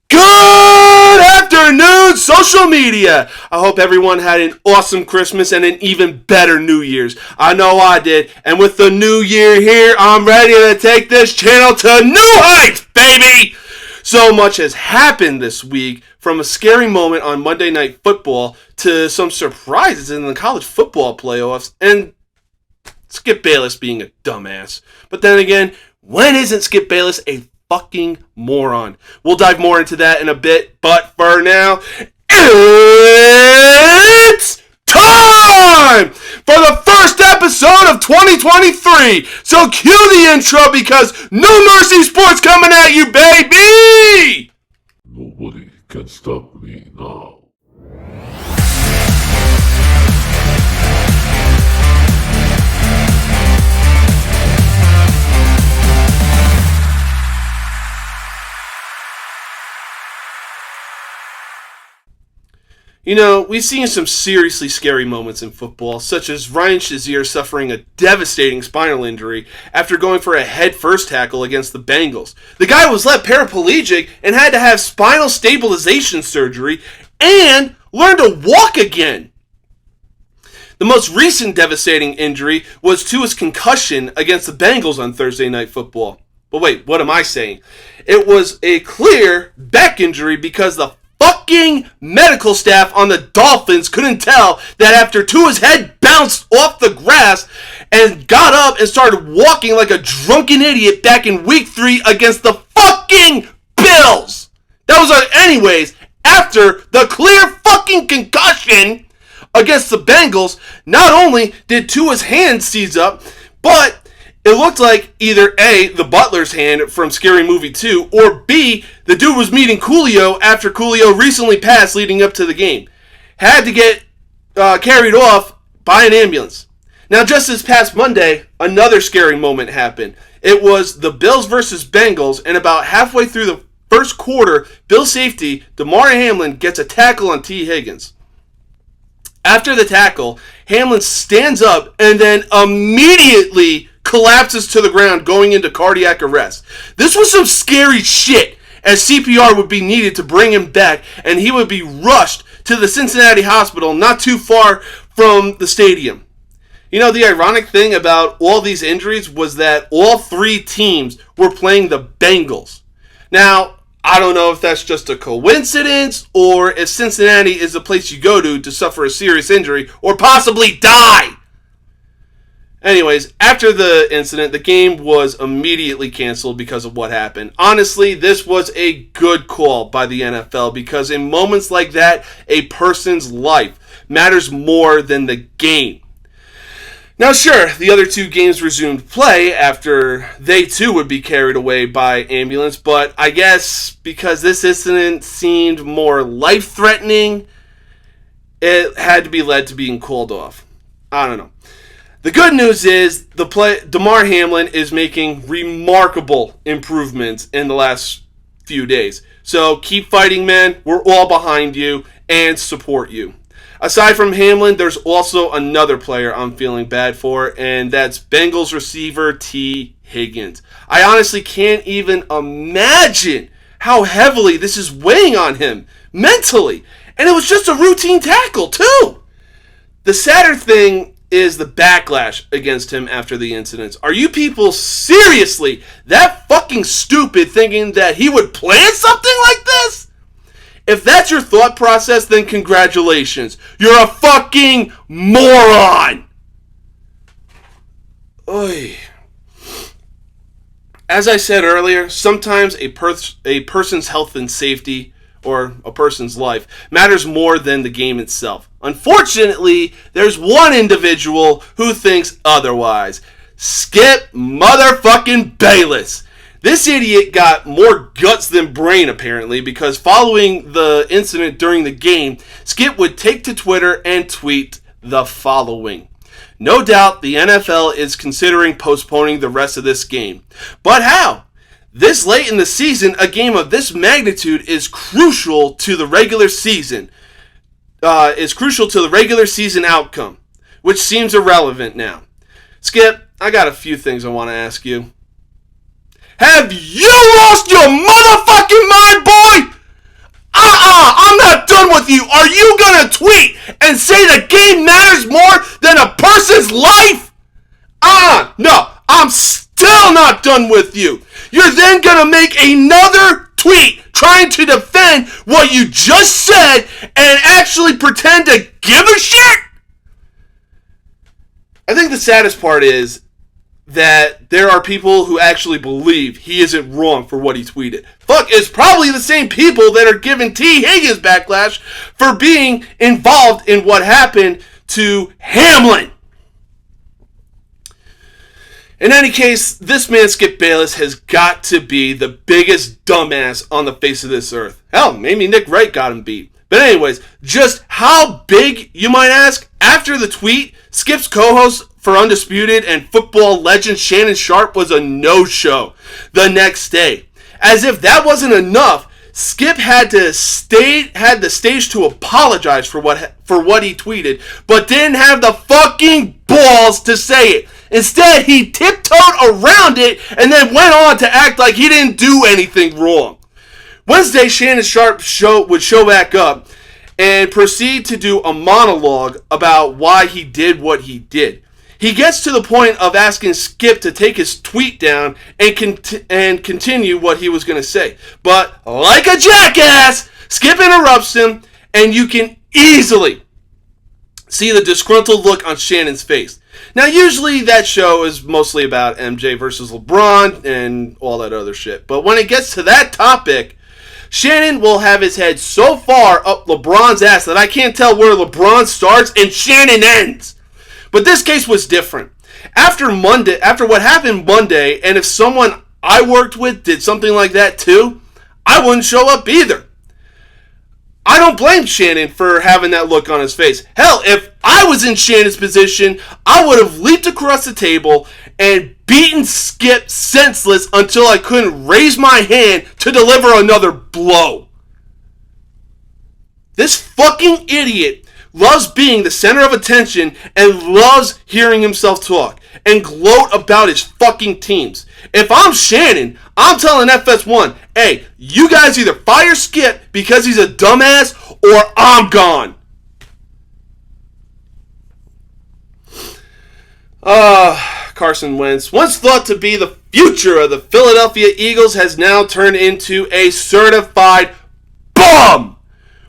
Good afternoon, social media! I hope everyone had an awesome Christmas and an even better New Year's. I know I did, and with the new year here, I'm ready to take this channel to new heights, baby! So much has happened this week, from a scary moment on Monday Night Football to some surprises in the college football playoffs, and Skip Bayless being a dumbass. But then again, when isn't Skip Bayless a fucking moron? We'll dive more into that in a bit, but for now, it's time for the first episode of 2023. So cue the intro because No Mercy Sports coming at you, baby! Nobody can stop me now. You know, we've seen some seriously scary moments in football, such as Ryan Shazier suffering a devastating spinal injury after going for a head-first tackle against the Bengals. The guy was left paraplegic and had to have spinal stabilization surgery and learn to walk again. The most recent devastating injury was to his concussion against the Bengals on Thursday Night Football. But wait, what am I saying? It was a clear back injury because the fucking medical staff on the Dolphins couldn't tell that after Tua's head bounced off the grass and got up and started walking like a drunken idiot back in week 3 against the fucking Bills. That was anyways, after the clear fucking concussion against the Bengals, not only did Tua's hand seize up, but it looked like either A, the butler's hand from Scary Movie 2, or B, the dude was meeting Coolio after Coolio recently passed leading up to the game. Had to get carried off by an ambulance. Now, just this past Monday, another scary moment happened. It was the Bills versus Bengals, and about halfway through the first quarter, Bills safety Damar Hamlin gets a tackle on T. Higgins. After the tackle, Hamlin stands up and then immediately collapses to the ground, going into cardiac arrest. This was some scary shit, as CPR would be needed to bring him back, and he would be rushed to the Cincinnati hospital not too far from the stadium. You know, the ironic thing about all these injuries was that all three teams were playing the Bengals. Now, I don't know if that's just a coincidence, or if Cincinnati is the place you go to suffer a serious injury, or possibly die. Anyways, after the incident, the game was immediately canceled because of what happened. Honestly, this was a good call by the NFL because in moments like that, a person's life matters more than the game. Now, sure, the other two games resumed play after they too would be carried away by ambulance, but I guess because this incident seemed more life-threatening, it had to be led to being called off. I don't know. The good news is Damar Hamlin is making remarkable improvements in the last few days. So keep fighting, man. We're all behind you and support you. Aside from Hamlin, there's also another player I'm feeling bad for, and that's Bengals receiver T. Higgins. I honestly can't even imagine how heavily this is weighing on him mentally. And it was just a routine tackle, too. The sadder thing is the backlash against him after the incidents. Are you people seriously that fucking stupid thinking that he would plan something like this? If that's your thought process, then congratulations. You're a fucking moron! Oy. As I said earlier, sometimes a person's health and safety, or a person's life, matters more than the game itself. Unfortunately, there's one individual who thinks otherwise. Skip motherfucking Bayless. This idiot got more guts than brain, apparently, because following the incident during the game, Skip would take to Twitter and tweet the following. No doubt the NFL is considering postponing the rest of this game. But how? This late in the season, a game of this magnitude is crucial to the regular season. Outcome, which seems irrelevant now. Skip, I got a few things I want to ask you. Have you lost your motherfucking mind, boy? tweet and say the game matters more than a person's life? No, I'm still not done with you. You're then gonna make another tweet trying to defend what you just said and actually pretend to give a shit? I think the saddest part is that there are people who actually believe he isn't wrong for what he tweeted. Fuck, it's probably the same people that are giving T. Higgins backlash for being involved in what happened to Hamlin. In any case, this man Skip Bayless has got to be the biggest dumbass on the face of this earth. Hell, maybe Nick Wright got him beat. But anyways, just how big, you might ask? After the tweet, Skip's co-host for Undisputed and football legend Shannon Sharpe was a no-show the next day. As if that wasn't enough, Skip had the stage to apologize for what he tweeted, but didn't have the fucking balls to say it. Instead, he tiptoed around it and then went on to act like he didn't do anything wrong. Wednesday, Shannon Sharpe would show back up and proceed to do a monologue about why he did what he did. He gets to the point of asking Skip to take his tweet down and continue what he was going to say. But like a jackass, Skip interrupts him, and you can easily see the disgruntled look on Shannon's face. Now, usually that show is mostly about MJ versus LeBron and all that other shit. But when it gets to that topic, Shannon will have his head so far up LeBron's ass that I can't tell where LeBron starts and Shannon ends. But this case was different. After what happened Monday, and if someone I worked with did something like that too, I wouldn't show up either. I don't blame Shannon for having that look on his face. Hell, if I was in Shannon's position, I would have leaped across the table and beaten Skip senseless until I couldn't raise my hand to deliver another blow. This fucking idiot loves being the center of attention and loves hearing himself talk and gloat about his fucking teams. If I'm Shannon, I'm telling FS1, hey, you guys either fire Skip because he's a dumbass or I'm gone. Carson Wentz, once thought to be the future of the Philadelphia Eagles, has now turned into a certified bum.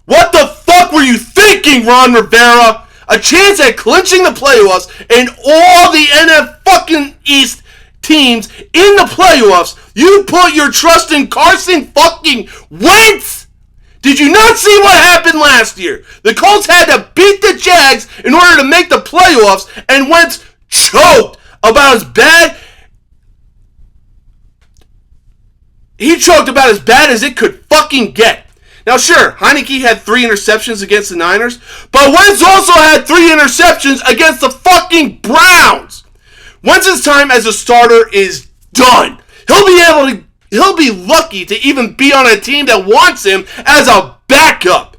What the fuck were you thinking, Ron Rivera? A chance at clinching the playoffs and all the NF fucking East teams in the playoffs. You put your trust in Carson fucking Wentz? Did you not see what happened last year? The Colts had to beat the Jags in order to make the playoffs, and Wentz choked about as bad. He choked about as bad as it could fucking get. Now, sure, Heineke had 3 interceptions against the Niners, but Wentz also had 3 interceptions against the fucking Browns. Wentz's time as a starter is done. He'll be lucky to even be on a team that wants him as a backup.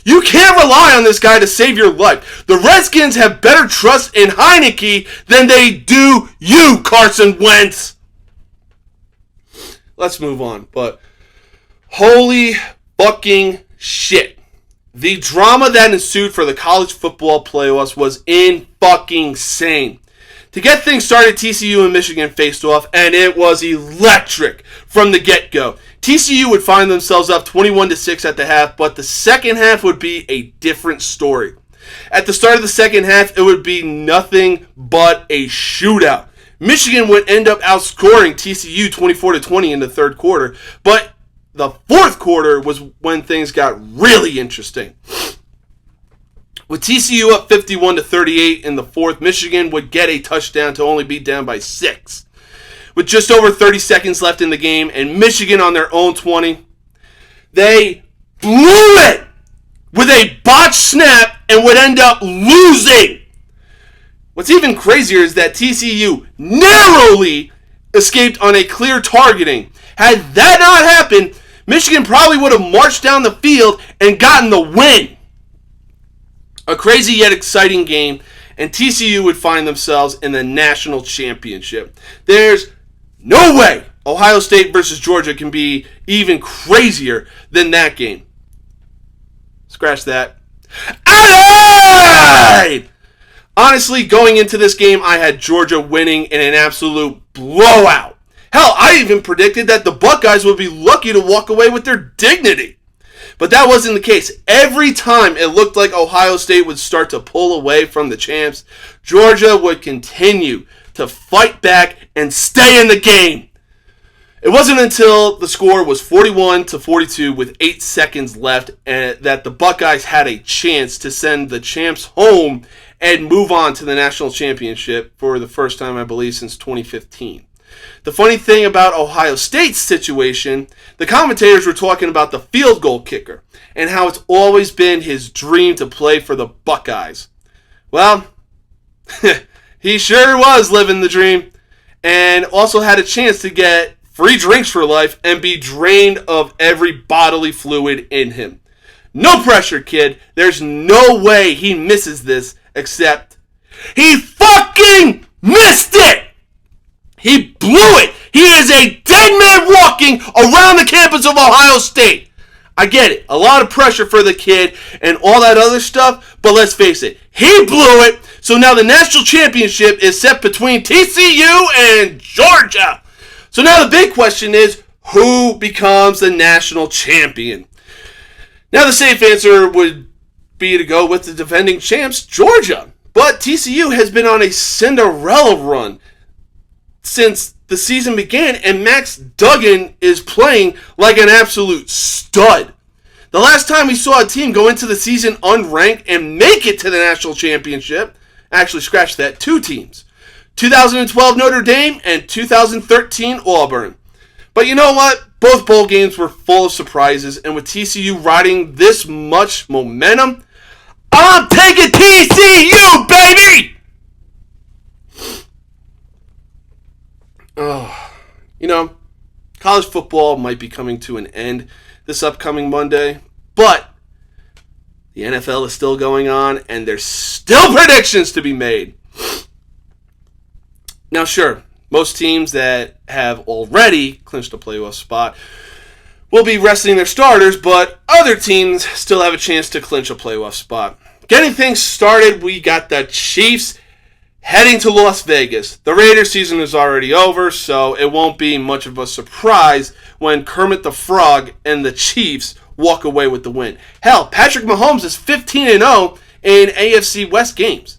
You can't rely on this guy to save your life. The Redskins have better trust in Heineke than they do you, Carson Wentz. Let's move on, but holy fucking shit. The drama that ensued for the college football playoffs was insane. To get things started, TCU and Michigan faced off, and it was electric from the get-go. TCU would find themselves up 21-6 at the half, but the second half would be a different story. At the start of the second half, it would be nothing but a shootout. Michigan would end up outscoring TCU 24-20 in the third quarter, but the fourth quarter was when things got really interesting. With TCU up 51-38 in the fourth, Michigan would get a touchdown to only be down by 6. With just over 30 seconds left in the game and Michigan on their own 20, they blew it with a botched snap and would end up losing. What's even crazier is that TCU narrowly escaped on a clear targeting. Had that not happened, Michigan probably would have marched down the field and gotten the win. A crazy yet exciting game, and TCU would find themselves in the national championship. There's no way Ohio State versus Georgia can be even crazier than that game. Scratch that. Alright! Honestly, going into this game, I had Georgia winning in an absolute blowout. Hell, I even predicted that the Buckeyes would be lucky to walk away with their dignity. But that wasn't the case. Every time it looked like Ohio State would start to pull away from the champs, Georgia would continue to fight back and stay in the game. It wasn't until the score was 41-42 with 8 seconds left that the Buckeyes had a chance to send the champs home and move on to the national championship for the first time, I believe, since 2015. The funny thing about Ohio State's situation, the commentators were talking about the field goal kicker and how it's always been his dream to play for the Buckeyes. Well, he sure was living the dream and also had a chance to get free drinks for life and be drained of every bodily fluid in him. No pressure, kid. There's no way he misses this, except he fucking missed it! He blew it! He is a dead man walking around the campus of Ohio State! I get it. A lot of pressure for the kid and all that other stuff, but let's face it. He blew it, so now the national championship is set between TCU and Georgia. So now the big question is, who becomes the national champion? Now the safe answer would be to go with the defending champs, Georgia. But TCU has been on a Cinderella run since the season began, and Max Duggan is playing like an absolute stud. The last time we saw a team go into the season unranked and make it to the national championship, actually scratch that, 2 teams. 2012 Notre Dame and 2013 Auburn. But you know what? Both bowl games were full of surprises, and with TCU riding this much momentum, I'm taking TCU, baby! Oh, you know, college football might be coming to an end this upcoming Monday, but the NFL is still going on, and there's still predictions to be made. Now, sure, most teams that have already clinched a playoff spot will be resting their starters, but other teams still have a chance to clinch a playoff spot. Getting things started, we got the Chiefs heading to Las Vegas. The Raiders season is already over, so it won't be much of a surprise when Kermit the Frog and the Chiefs walk away with the win. Hell, Patrick Mahomes is 15-0 in AFC West games.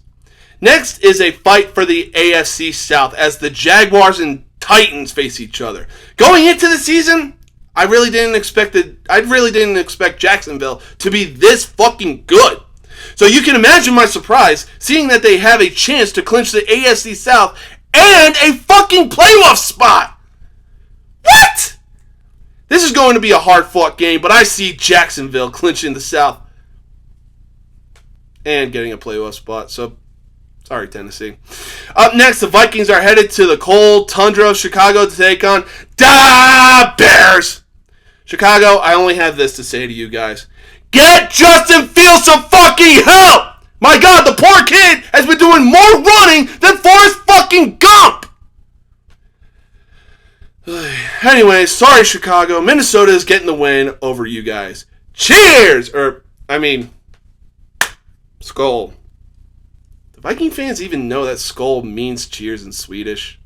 Next is a fight for the AFC South as the Jaguars and Titans face each other. Going into the season, I really didn't expect Jacksonville to be this fucking good. So you can imagine my surprise seeing that they have a chance to clinch the AFC South and a fucking playoff spot. What? This is going to be a hard-fought game, but I see Jacksonville clinching the South and getting a playoff spot. So, sorry, Tennessee. Up next, the Vikings are headed to the cold tundra of Chicago to take on the Bears. Chicago, I only have this to say to you guys. Get Justin Fields some fucking help! My God, the poor kid has been doing more running than Forrest fucking Gump! Anyways, sorry Chicago. Minnesota is getting the win over you guys. Cheers! Skol. Do Viking fans even know that Skol means cheers in Swedish?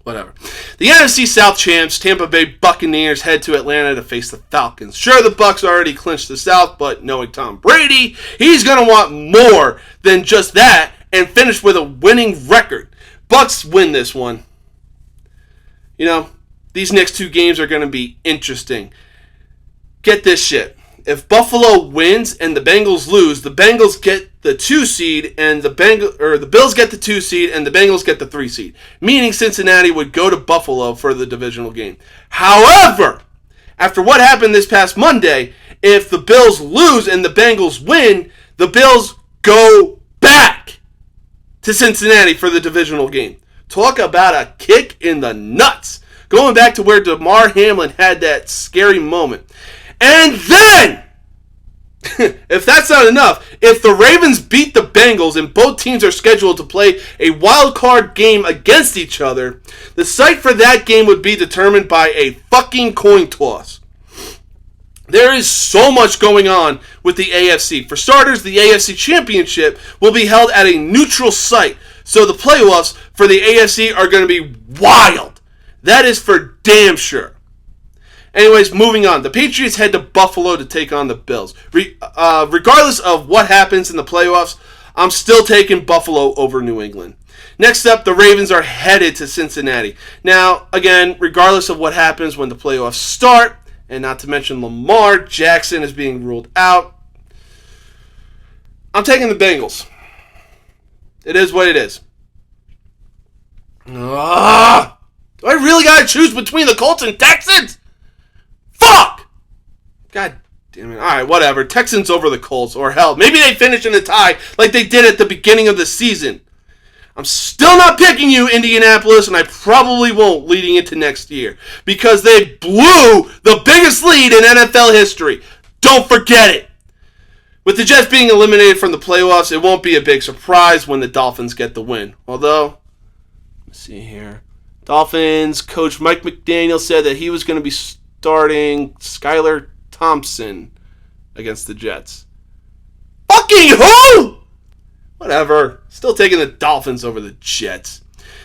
Whatever. The NFC South champs, Tampa Bay Buccaneers, head to Atlanta to face the Falcons. Sure, the Bucs already clinched the South, but knowing Tom Brady, he's going to want more than just that and finish with a winning record. Bucs win this one. You know, these next 2 games are going to be interesting. Get this shit. If Buffalo wins and the Bengals lose, the Bengals get the 2 seed and the Bills get the 2 seed and the Bengals get the 3 seed. Meaning Cincinnati would go to Buffalo for the divisional game. However, after what happened this past Monday, if the Bills lose and the Bengals win, the Bills go back to Cincinnati for the divisional game. Talk about a kick in the nuts. Going back to where Damar Hamlin had that scary moment. And then, if that's not enough, if the Ravens beat the Bengals and both teams are scheduled to play a wild card game against each other, the site for that game would be determined by a fucking coin toss. There is so much going on with the AFC. For starters, the AFC Championship will be held at a neutral site, so the playoffs for the AFC are going to be wild. That is for damn sure. Anyways, moving on. The Patriots head to Buffalo to take on the Bills. Regardless of what happens in the playoffs, I'm still taking Buffalo over New England. Next up, the Ravens are headed to Cincinnati. Now, again, regardless of what happens when the playoffs start, and not to mention Lamar Jackson is being ruled out, I'm taking the Bengals. It is what it is. Do I really got to choose between the Colts and Texans? Fuck! God damn it. Alright, whatever. Texans over the Colts. Or hell, maybe they finish in a tie like they did at the beginning of the season. I'm still not picking you, Indianapolis, and I probably won't leading into next year. Because they blew the biggest lead in NFL history. Don't forget it. With the Jets being eliminated from the playoffs, it won't be a big surprise when the Dolphins get the win. Although, let's see here. Dolphins coach Mike McDaniel said that he was going to be starting Skylar Thompson against the Jets. Fucking who? Whatever. Still taking the Dolphins over the Jets.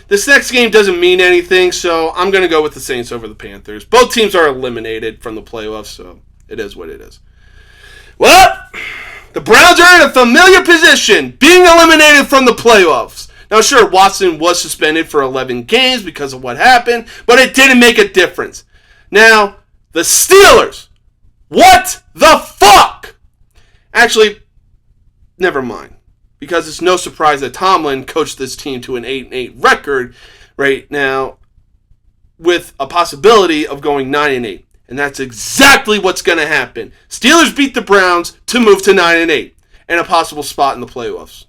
This next game doesn't mean anything, so I'm going to go with the Saints over the Panthers. Both teams are eliminated from the playoffs, so it is what it is. Well, the Browns are in a familiar position, being eliminated from the playoffs. Now, sure, Watson was suspended for 11 games because of what happened, but it didn't make a difference. Now, the Steelers. What the fuck? Actually, never mind. Because it's no surprise that Tomlin coached this team to an 8-8 record right now with a possibility of going 9-8. And that's exactly what's going to happen. Steelers beat the Browns to move to 9-8 and a possible spot in the playoffs.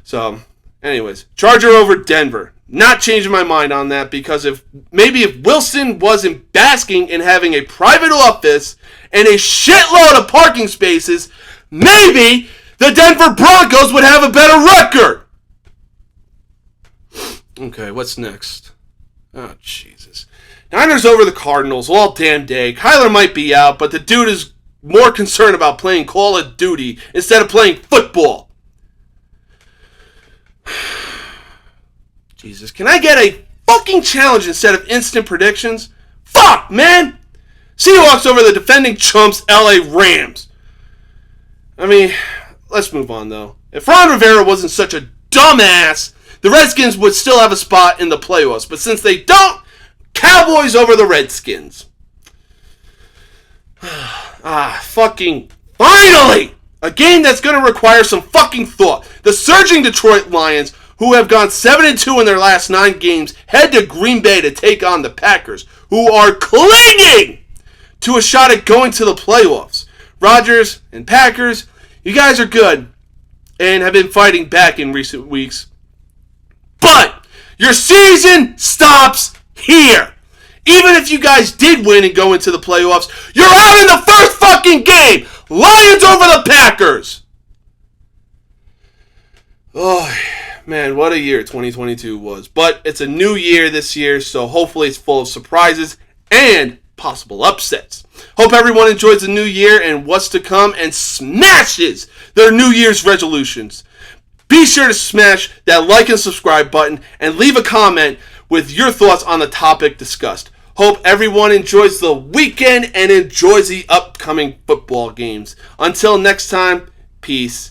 So, anyways, Charger over Denver. Not changing my mind on that because if Wilson wasn't basking in having a private office and a shitload of parking spaces, maybe the Denver Broncos would have a better record. Okay, what's next? Oh, Jesus. Niners over the Cardinals all damn day. Kyler might be out, but the dude is more concerned about playing Call of Duty instead of playing football. Jesus, can I get a fucking challenge instead of instant predictions? Fuck, man! Seahawks over the defending chumps LA Rams. I mean, let's move on, though. If Ron Rivera wasn't such a dumbass, the Redskins would still have a spot in the playoffs. But since they don't, Cowboys over the Redskins. Fucking finally! A game that's going to require some fucking thought. The surging Detroit Lions, who have gone 7-2 in their last 9 games, head to Green Bay to take on the Packers, who are clinging to a shot at going to the playoffs. Rodgers and Packers, you guys are good and have been fighting back in recent weeks. But your season stops here. Even if you guys did win and go into the playoffs, you're out in the first fucking game. Lions over the Packers. Oh, man, what a year 2022 was. But it's a new year this year, so hopefully it's full of surprises and possible upsets. Hope everyone enjoys the new year and what's to come and smashes their New Year's resolutions. Be sure to smash that like and subscribe button and leave a comment with your thoughts on the topic discussed. Hope everyone enjoys the weekend and enjoys the upcoming football games. Until next time, peace